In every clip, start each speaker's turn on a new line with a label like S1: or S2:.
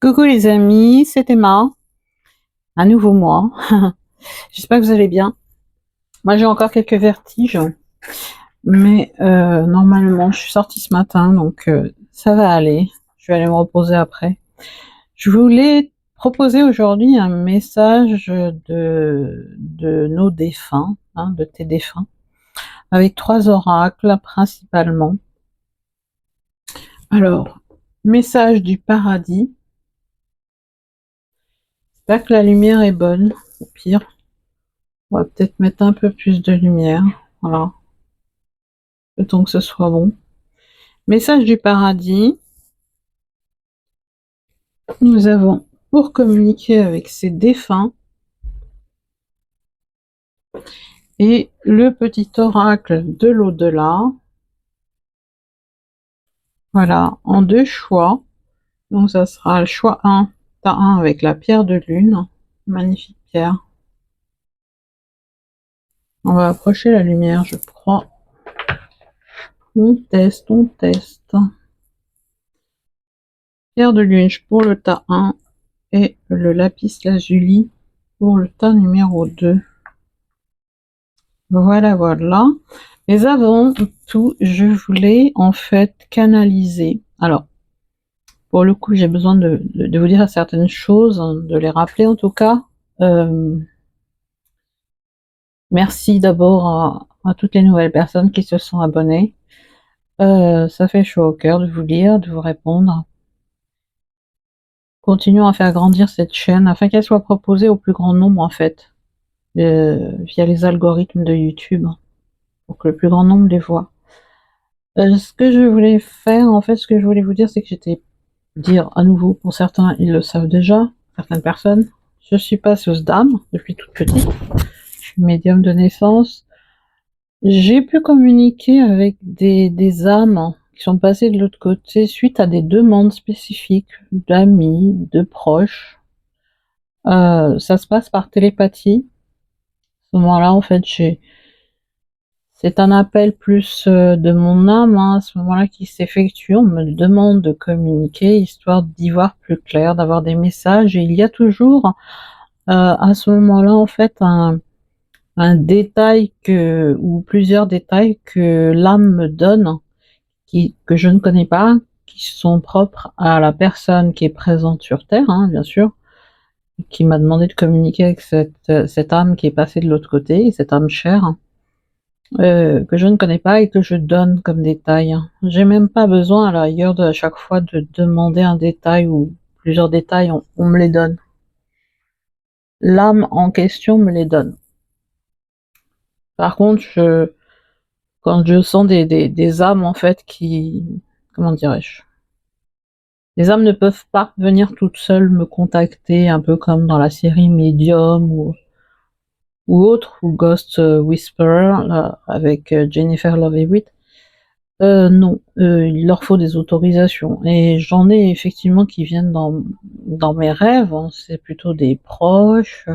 S1: Coucou les amis, c'est Emma, un nouveau mois. J'espère que vous allez bien. Moi j'ai encore quelques vertiges, mais normalement je suis sortie ce matin, donc ça va aller. Je vais aller me reposer après. Je voulais proposer aujourd'hui un message de nos défunts, de tes défunts, avec 3 oracles principalement. Alors, message du paradis. J'espère que la lumière est bonne, au pire. On va peut-être mettre un peu plus de lumière. Voilà. Le temps que ce soit bon. Message du paradis. Nous avons, pour communiquer avec ces défunts, et le petit oracle de l'au-delà. Voilà, en 2 choix. Donc ça sera le choix 1. T'as 1 avec la pierre de lune. Magnifique pierre. On va approcher la lumière, je crois. On teste, on teste. Pierre de lune pour le tas 1 et le lapis lazuli pour le tas numéro 2. Voilà, voilà. Mais avant tout, je voulais en fait canaliser. Alors, pour le coup, j'ai besoin de vous dire certaines choses, de les rappeler en tout cas. Merci d'abord à toutes les nouvelles personnes qui se sont abonnées. Ça fait chaud au cœur de vous lire, de vous répondre. Continuons à faire grandir cette chaîne afin qu'elle soit proposée au plus grand nombre en fait, via les algorithmes de YouTube, pour que le plus grand nombre les voit. Ce que je voulais faire, en fait, ce que je voulais vous dire, c'est que j'étais dire à nouveau, pour certains, ils le savent déjà, certaines personnes, je suis passeuse d'âme depuis toute petite, je suis médium de naissance. J'ai pu communiquer avec des âmes qui sont passées de l'autre côté suite à des demandes spécifiques d'amis, de proches. Ça se passe par télépathie. À ce moment-là, en fait, c'est un appel plus de mon âme, à ce moment-là, qui s'effectue. On me demande de communiquer, histoire d'y voir plus clair, d'avoir des messages. Et il y a toujours, à ce moment-là, en fait, un détail ou plusieurs détails que l'âme me donne, que je ne connais pas, qui sont propres à la personne qui est présente sur Terre, bien sûr, qui m'a demandé de communiquer avec cette âme qui est passée de l'autre côté, cette âme chère. Que je ne connais pas et que je donne comme détail. J'ai même pas besoin à la rigueur à chaque fois de demander un détail ou plusieurs détails, on me les donne. L'âme en question me les donne. Par contre, quand je sens des âmes en fait comment dirais-je, les âmes ne peuvent pas venir toutes seules me contacter, un peu comme dans la série Medium ou autre, ou Ghost Whisperer là, avec Jennifer Love Hewitt. Non, il leur faut des autorisations et j'en ai effectivement qui viennent dans mes rêves, c'est plutôt des proches.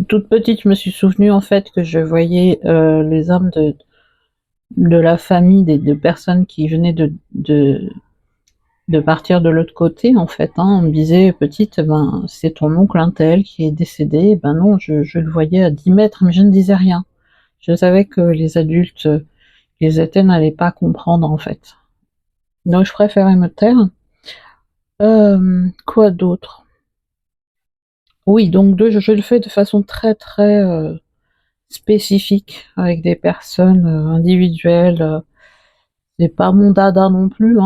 S1: Toute petite, je me suis souvenue en fait que je voyais les âmes de la famille de personnes qui venaient de partir de l'autre côté en fait. On me disait petite, ben c'est ton oncle un tel qui est décédé. Ben non, je le voyais à 10 mètres, mais je ne disais rien. Je savais que les adultes les étaient n'allaient pas comprendre en fait. Donc je préférais me taire. Quoi d'autre? Oui, donc je le fais de façon très très spécifique avec des personnes individuelles. C'est pas mon dada non plus,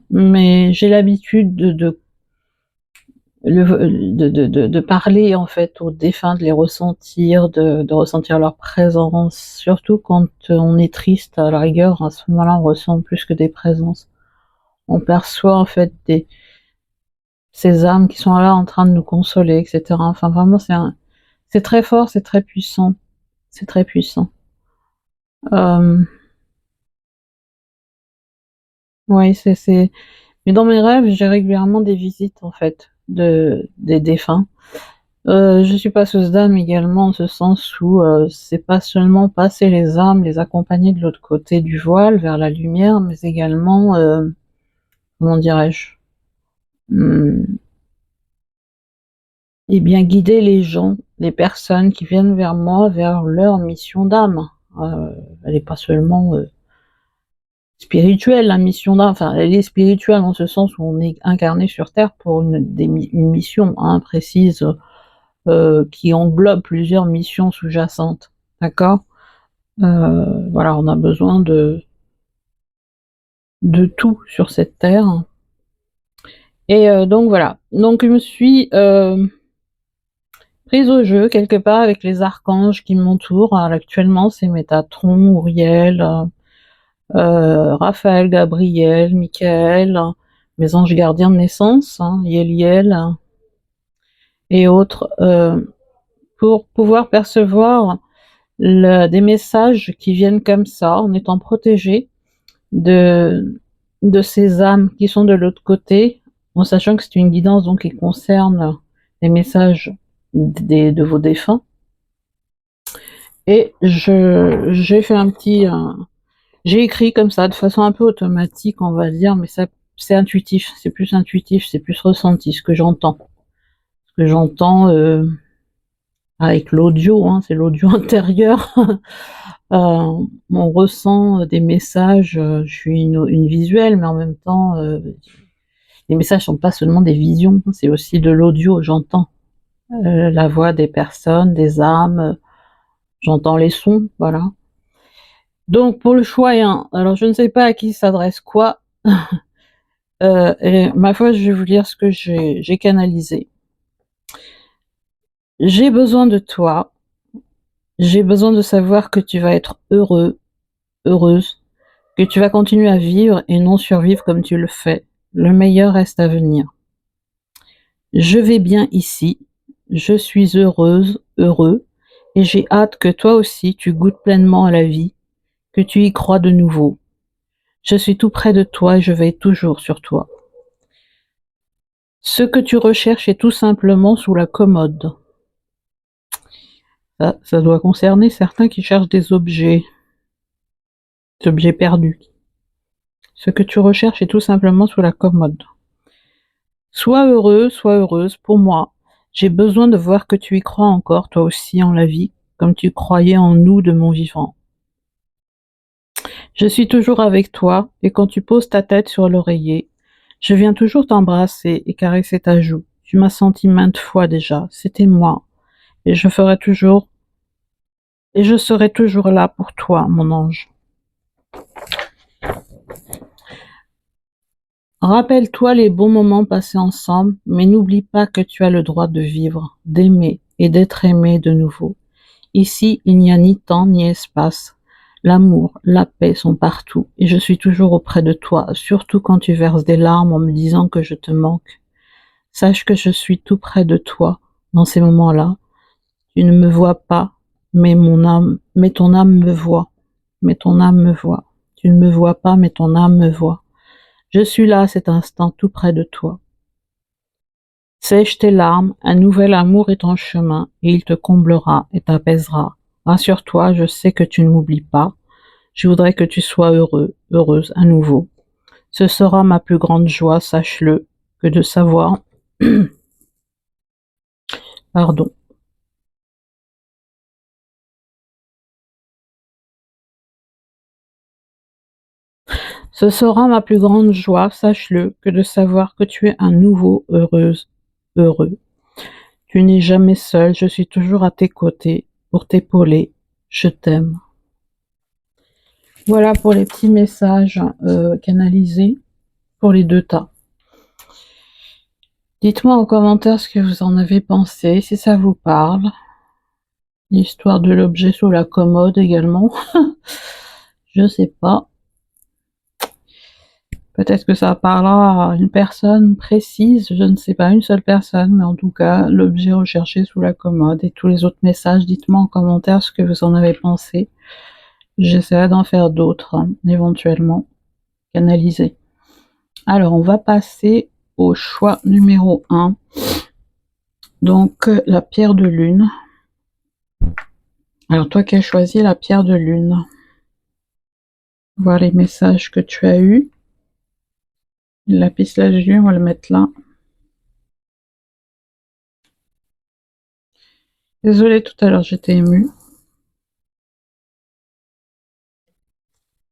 S1: mais j'ai l'habitude de parler en fait aux défunts, de les ressentir, de ressentir leur présence, surtout quand on est triste. À la rigueur, à ce moment-là, on ressent plus que des présences. On perçoit en fait ces âmes qui sont là en train de nous consoler, etc. Enfin, vraiment, c'est très fort, c'est très puissant. C'est très puissant. Ouais, mais dans mes rêves, j'ai régulièrement des visites, en fait, des défunts. Je suis passeuse d'âme également, en ce sens où c'est pas seulement passer les âmes, les accompagner de l'autre côté du voile, vers la lumière, mais également, comment dirais-je, et bien guider les gens, les personnes qui viennent vers moi, vers leur mission d'âme. Elle n'est pas seulement spirituelle, la mission d'âme, enfin elle est spirituelle en ce sens où on est incarné sur Terre pour une mission précise, qui englobe plusieurs missions sous-jacentes, d'accord? Voilà, on a besoin de tout sur cette Terre. Et donc voilà, donc je me suis prise au jeu quelque part avec les archanges qui m'entourent. Actuellement, c'est Métatron, Uriel, Raphaël, Gabriel, Michael, mes anges gardiens de naissance, Yéliel et autres, pour pouvoir percevoir des messages qui viennent comme ça, en étant protégés de ces âmes qui sont de l'autre côté, en sachant que c'est une guidance donc qui concerne les messages de vos défunts. Et j'ai fait j'ai écrit comme ça, de façon un peu automatique, on va dire, mais ça, c'est intuitif, c'est plus ressenti, ce que j'entends. Ce que j'entends avec l'audio, c'est l'audio intérieur. On ressent des messages, je suis une visuelle, mais en même temps, les messages sont pas seulement des visions, c'est aussi de l'audio, j'entends la voix des personnes, des âmes, j'entends les sons, voilà. Donc pour le choix, alors je ne sais pas à qui s'adresse quoi, et ma foi, je vais vous lire ce que j'ai canalisé. J'ai besoin de toi, j'ai besoin de savoir que tu vas être heureux, heureuse, que tu vas continuer à vivre et non survivre comme tu le fais. Le meilleur reste à venir. Je vais bien ici, je suis heureuse, heureux, et j'ai hâte que toi aussi tu goûtes pleinement à la vie, que tu y crois de nouveau. Je suis tout près de toi et je veille toujours sur toi. Ce que tu recherches est tout simplement sous la commode. Ça doit concerner certains qui cherchent des objets perdus. Ce que tu recherches est tout simplement sous la commode. Sois heureux, sois heureuse, pour moi. J'ai besoin de voir que tu y crois encore, toi aussi, en la vie, comme tu croyais en nous de mon vivant. Je suis toujours avec toi, et quand tu poses ta tête sur l'oreiller, je viens toujours t'embrasser et caresser ta joue. Tu m'as senti maintes fois déjà, c'était moi, et je serai toujours là pour toi, mon ange. Rappelle-toi les bons moments passés ensemble, mais n'oublie pas que tu as le droit de vivre, d'aimer et d'être aimé de nouveau. Ici, il n'y a ni temps ni espace. L'amour, la paix sont partout, et je suis toujours auprès de toi, surtout quand tu verses des larmes en me disant que je te manque. Sache que je suis tout près de toi dans ces moments-là. Tu ne me vois pas, mais ton âme me voit. Mais ton âme me voit. Tu ne me vois pas, mais ton âme me voit. Je suis là à cet instant tout près de toi. Sèche tes larmes, un nouvel amour est en chemin, et il te comblera et t'apaisera. Rassure-toi, je sais que tu ne m'oublies pas. Je voudrais que tu sois heureux, heureuse à nouveau. Ce sera ma plus grande joie, sache-le, que de savoir pardon. Ce sera ma plus grande joie, sache-le, que de savoir que tu es à nouveau heureuse, heureux. Tu n'es jamais seul, je suis toujours à tes côtés pour t'épauler. Je t'aime. Voilà pour les petits messages canalisés pour les deux tas. Dites-moi en commentaire ce que vous en avez pensé, si ça vous parle. L'histoire de l'objet sous la commode également. Je sais pas. Peut-être que ça parlera à une personne précise, je ne sais pas, une seule personne, mais en tout cas, l'objet recherché sous la commode et tous les autres messages, dites-moi en commentaire ce que vous en avez pensé. J'essaierai d'en faire d'autres, éventuellement, canaliser. Alors, on va passer au choix numéro 1. Donc, la pierre de lune. Alors, toi qui as choisi la pierre de lune, voir les messages que tu as eus. Le lapis lazuli, on va le mettre là. Désolée, tout à l'heure, j'étais émue.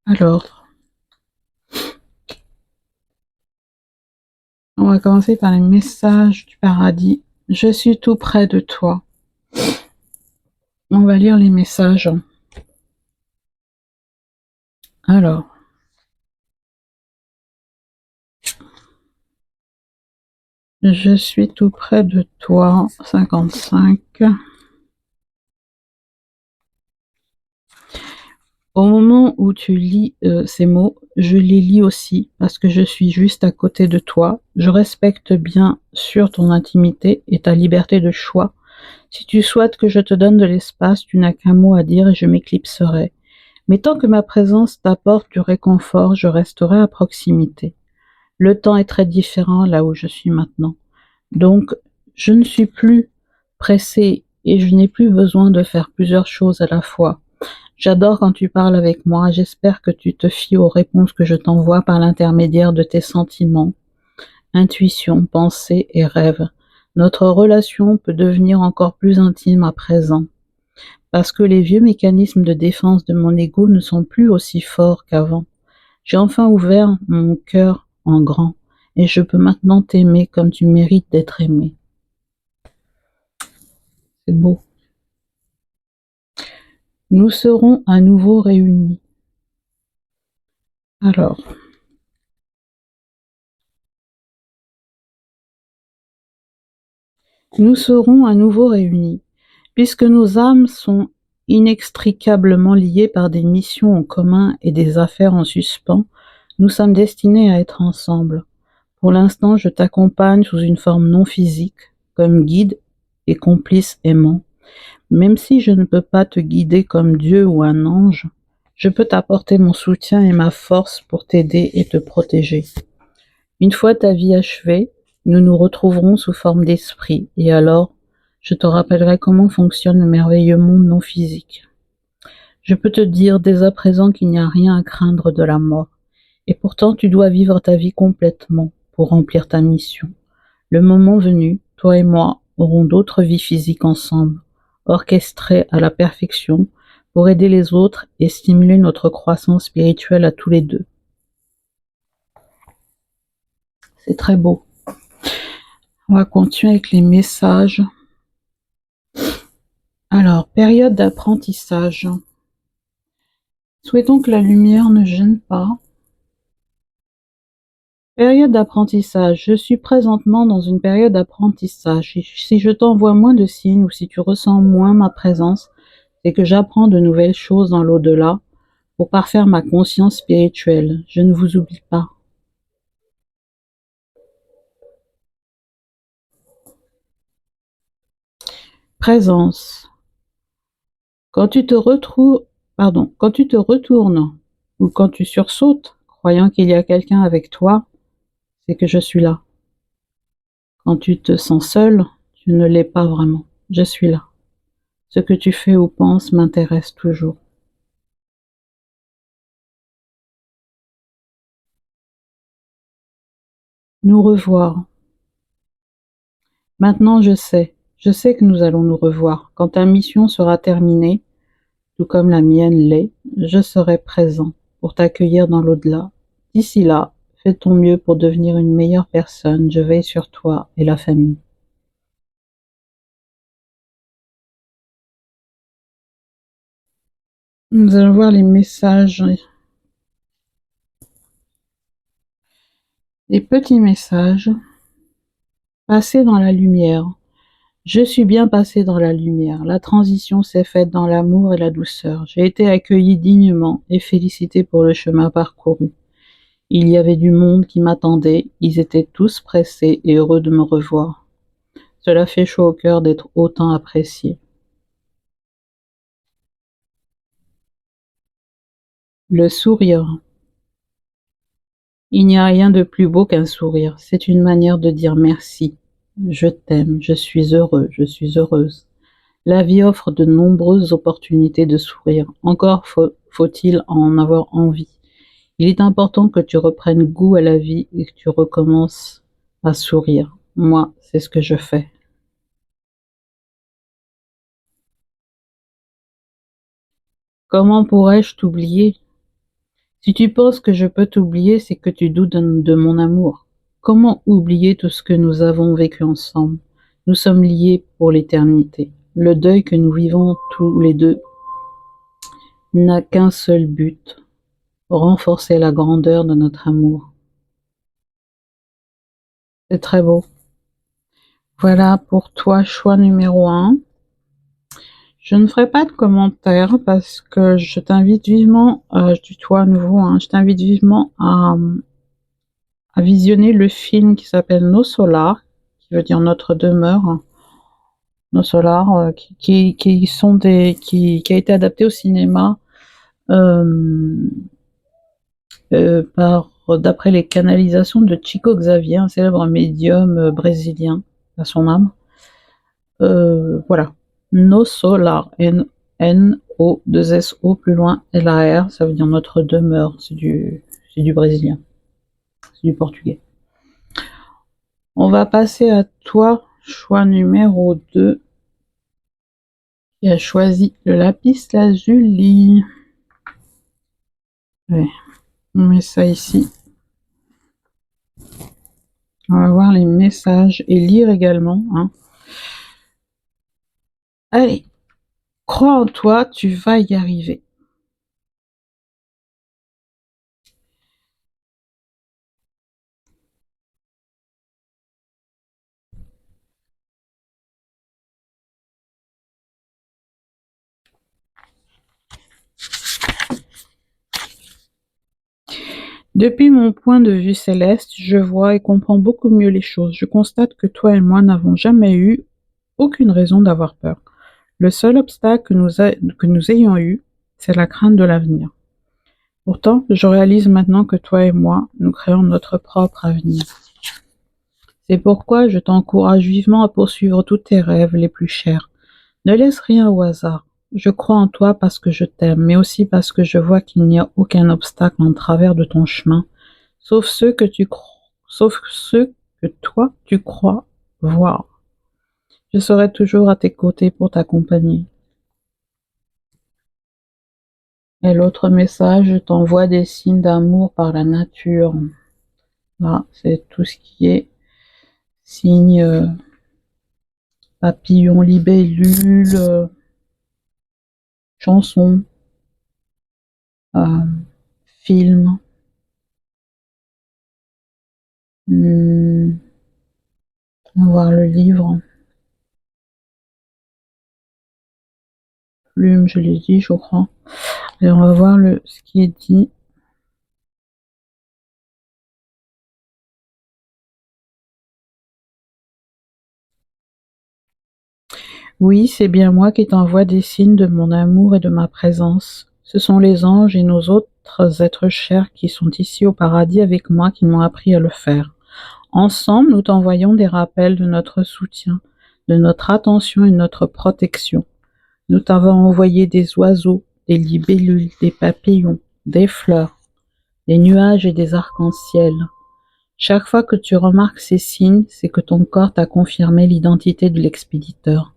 S1: Alors, on va commencer par les messages du paradis. Je suis tout près de toi. On va lire les messages. Alors, je suis tout près de toi, 55. Au moment où tu lis ces mots, je les lis aussi parce que je suis juste à côté de toi. Je respecte bien sûr ton intimité et ta liberté de choix. Si tu souhaites que je te donne de l'espace, tu n'as qu'un mot à dire et je m'éclipserai. Mais tant que ma présence t'apporte du réconfort, je resterai à proximité. Le temps est très différent là où je suis maintenant. Donc, je ne suis plus pressée et je n'ai plus besoin de faire plusieurs choses à la fois. J'adore quand tu parles avec moi, j'espère que tu te fies aux réponses que je t'envoie par l'intermédiaire de tes sentiments, intuitions, pensées et rêves. Notre relation peut devenir encore plus intime à présent, parce que les vieux mécanismes de défense de mon ego ne sont plus aussi forts qu'avant. J'ai enfin ouvert mon cœur en grand, et je peux maintenant t'aimer comme tu mérites d'être aimé. C'est beau. Nous serons à nouveau réunis. Alors, nous serons à nouveau réunis. Puisque nos âmes sont inextricablement liées par des missions en commun et des affaires en suspens, nous sommes destinés à être ensemble. Pour l'instant, je t'accompagne sous une forme non physique, comme guide et complice aimant. Même si je ne peux pas te guider comme Dieu ou un ange, je peux t'apporter mon soutien et ma force pour t'aider et te protéger. Une fois ta vie achevée, nous nous retrouverons sous forme d'esprit, et alors je te rappellerai comment fonctionne le merveilleux monde non physique. Je peux te dire dès à présent qu'il n'y a rien à craindre de la mort, et pourtant tu dois vivre ta vie complètement pour remplir ta mission. Le moment venu, toi et moi aurons d'autres vies physiques ensemble, orchestrées à la perfection pour aider les autres et stimuler notre croissance spirituelle à tous les deux. C'est très beau. On va continuer avec les messages. Alors, période d'apprentissage. Souhaitons que la lumière ne gêne pas. Période d'apprentissage. Je suis présentement dans une période d'apprentissage. Si je t'envoie moins de signes ou si tu ressens moins ma présence, c'est que j'apprends de nouvelles choses dans l'au-delà pour parfaire ma conscience spirituelle. Je ne vous oublie pas. Présence. Quand tu te retournes ou quand tu sursautes, croyant qu'il y a quelqu'un avec toi, c'est que je suis là. Quand tu te sens seul, tu ne l'es pas vraiment. Je suis là. Ce que tu fais ou penses m'intéresse toujours. Nous revoir. Maintenant je sais que nous allons nous revoir. Quand ta mission sera terminée, tout comme la mienne l'est, je serai présent pour t'accueillir dans l'au-delà. D'ici là, fais ton mieux pour devenir une meilleure personne. Je veille sur toi et la famille. Nous allons voir les messages, les petits messages. Passer dans la lumière. Je suis bien passé dans la lumière. La transition s'est faite dans l'amour et la douceur. J'ai été accueilli dignement et félicité pour le chemin parcouru. Il y avait du monde qui m'attendait. Ils étaient tous pressés et heureux de me revoir. Cela fait chaud au cœur d'être autant apprécié. Le sourire. Il n'y a rien de plus beau qu'un sourire. C'est une manière de dire merci. Je t'aime, je suis heureux, je suis heureuse. La vie offre de nombreuses opportunités de sourire. Encore faut-il en avoir envie. Il est important que tu reprennes goût à la vie et que tu recommences à sourire. Moi, c'est ce que je fais. Comment pourrais-je t'oublier? Si tu penses que je peux t'oublier, c'est que tu doutes de mon amour. Comment oublier tout ce que nous avons vécu ensemble? Nous sommes liés pour l'éternité. Le deuil que nous vivons tous les deux n'a qu'un seul but, renforcer la grandeur de notre amour. C'est très beau. Voilà pour toi, choix numéro un. Je ne ferai pas de commentaires parce que je t'invite vivement, je tutoie à nouveau, hein, je t'invite vivement à visionner le film qui s'appelle Nos Solars, qui veut dire notre demeure. Nos Solars, qui sont qui a été adapté au cinéma d'après les canalisations de Chico Xavier, un célèbre médium brésilien, à son âme. Voilà. No Solar, N-O-2-S-O, plus loin, L-A-R, ça veut dire notre demeure, c'est du brésilien, c'est du portugais. On va passer à toi, choix numéro 2, qui a choisi le lapis lazuli. Ouais. On met ça ici. On va voir les messages et lire également, hein. Allez, crois en toi, tu vas y arriver. Depuis mon point de vue céleste, je vois et comprends beaucoup mieux les choses. Je constate que toi et moi n'avons jamais eu aucune raison d'avoir peur. Le seul obstacle que nous ayons eu, c'est la crainte de l'avenir. Pourtant, je réalise maintenant que toi et moi, nous créons notre propre avenir. C'est pourquoi je t'encourage vivement à poursuivre tous tes rêves les plus chers. Ne laisse rien au hasard. Je crois en toi parce que je t'aime, mais aussi parce que je vois qu'il n'y a aucun obstacle en travers de ton chemin, sauf ceux que toi tu crois voir. Je serai toujours à tes côtés pour t'accompagner. Et l'autre message, je t'envoie des signes d'amour par la nature. Là, c'est tout ce qui est signe papillon, libellule, chanson, euh, film. On va voir le livre. Plume, je l'ai dit, je crois. Et on va voir ce qui est dit. Oui, c'est bien moi qui t'envoie des signes de mon amour et de ma présence. Ce sont les anges et nos autres êtres chers qui sont ici au paradis avec moi qui m'ont appris à le faire. Ensemble, nous t'envoyons des rappels de notre soutien, de notre attention et de notre protection. Nous t'avons envoyé des oiseaux, des libellules, des papillons, des fleurs, des nuages et des arcs-en-ciel. Chaque fois que tu remarques ces signes, c'est que ton corps t'a confirmé l'identité de l'expéditeur.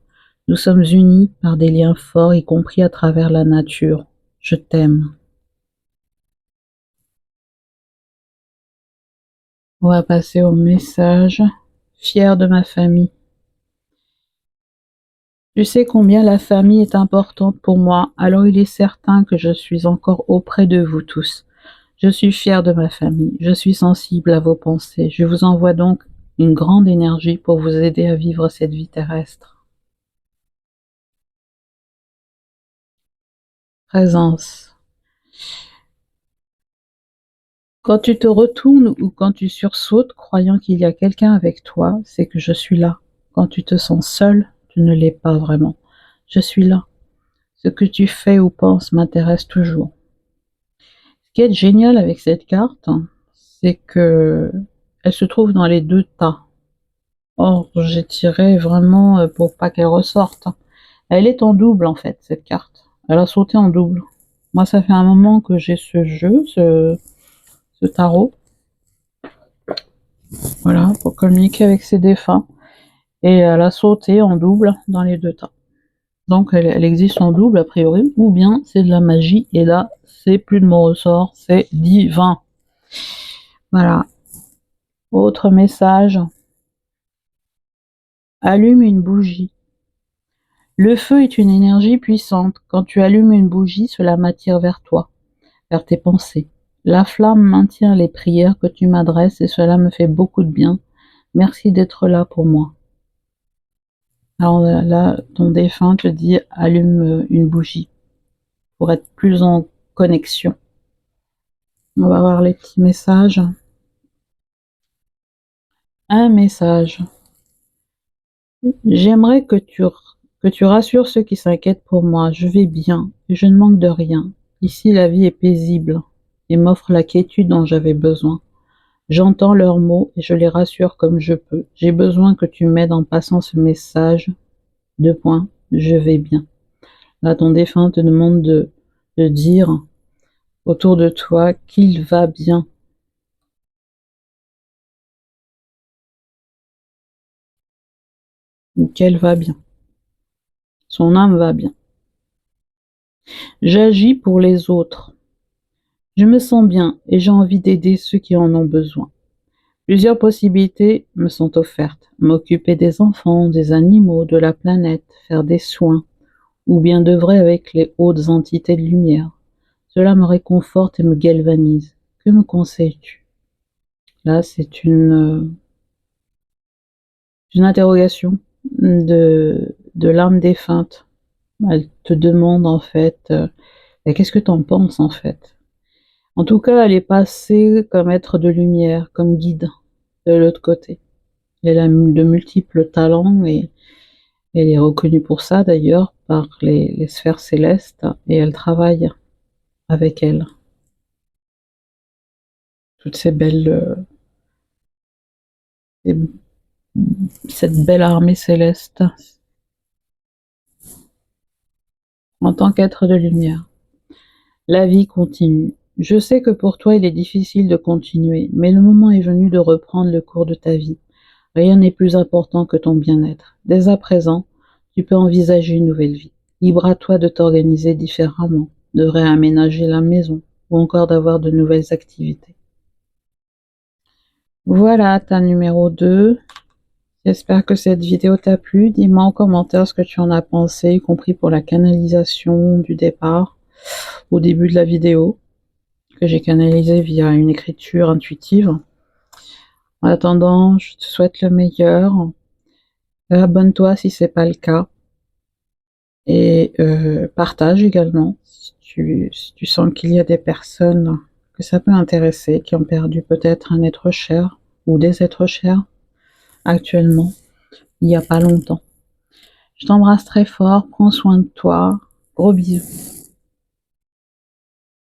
S1: Nous sommes unis par des liens forts, y compris à travers la nature. Je t'aime. On va passer au message. Fier de ma famille. Tu sais combien la famille est importante pour moi, alors il est certain que je suis encore auprès de vous tous. Je suis fier de ma famille, je suis sensible à vos pensées, je vous envoie donc une grande énergie pour vous aider à vivre cette vie terrestre. Présence. Quand tu te retournes ou quand tu sursautes, croyant qu'il y a quelqu'un avec toi, c'est que je suis là. Quand tu te sens seul, tu ne l'es pas vraiment. Je suis là. Ce que tu fais ou penses m'intéresse toujours. Ce qui est génial avec cette carte, c'est que elle se trouve dans les deux tas. Or, j'ai tiré vraiment pour pas qu'elle ressorte. Elle est en double en fait, cette carte. Elle a sauté en double. Moi, ça fait un moment que j'ai ce jeu, ce tarot. Voilà, pour communiquer avec ses défunts. Et elle a sauté en double dans les deux tas. Donc elle existe en double a priori, ou bien c'est de la magie, et là, c'est plus de mon ressort, c'est divin. Voilà. Autre message. Allume une bougie. Le feu est une énergie puissante. Quand tu allumes une bougie, cela m'attire vers toi, vers tes pensées. La flamme maintient les prières que tu m'adresses et cela me fait beaucoup de bien. Merci d'être là pour moi. Alors là, ton défunt te dit allume une bougie pour être plus en connexion. On va voir les petits messages. Un message. J'aimerais que tu rassures ceux qui s'inquiètent pour moi. Je vais bien et je ne manque de rien. Ici, la vie est paisible et m'offre la quiétude dont j'avais besoin. J'entends leurs mots et je les rassure comme je peux. J'ai besoin que tu m'aides en passant ce message. Deux points. Je vais bien. Là, ton défunt te demande de dire autour de toi qu'il va bien. Ou qu'elle va bien. Son âme va bien. J'agis pour les autres. Je me sens bien et j'ai envie d'aider ceux qui en ont besoin. Plusieurs possibilités me sont offertes. M'occuper des enfants, des animaux, de la planète, faire des soins, ou bien d'œuvrer avec les hautes entités de lumière. Cela me réconforte et me galvanise. Que me conseilles-tu? Là, c'est une interrogation de l'âme défunte. Elle te demande en fait, qu'est-ce que tu en penses en fait? En tout cas, elle est passée comme être de lumière, comme guide de l'autre côté. Elle a de multiples talents et elle est reconnue pour ça d'ailleurs par les sphères célestes et elle travaille avec elle. Toutes ces belles, cette belle armée céleste en tant qu'être de lumière. La vie continue. Je sais que pour toi il est difficile de continuer, mais le moment est venu de reprendre le cours de ta vie. Rien n'est plus important que ton bien-être. Dès à présent, tu peux envisager une nouvelle vie. Libre à toi de t'organiser différemment, de réaménager la maison ou encore d'avoir de nouvelles activités. Voilà ta numéro 2. J'espère que cette vidéo t'a plu. Dis-moi en commentaire ce que tu en as pensé, y compris pour la canalisation du départ au début de la vidéo, que j'ai canalisé via une écriture intuitive. En attendant, je te souhaite le meilleur. Abonne-toi si c'est pas le cas. Et partage également si tu sens qu'il y a des personnes que ça peut intéresser, qui ont perdu peut-être un être cher ou des êtres chers actuellement, il n'y a pas longtemps. Je t'embrasse très fort, prends soin de toi, gros bisous.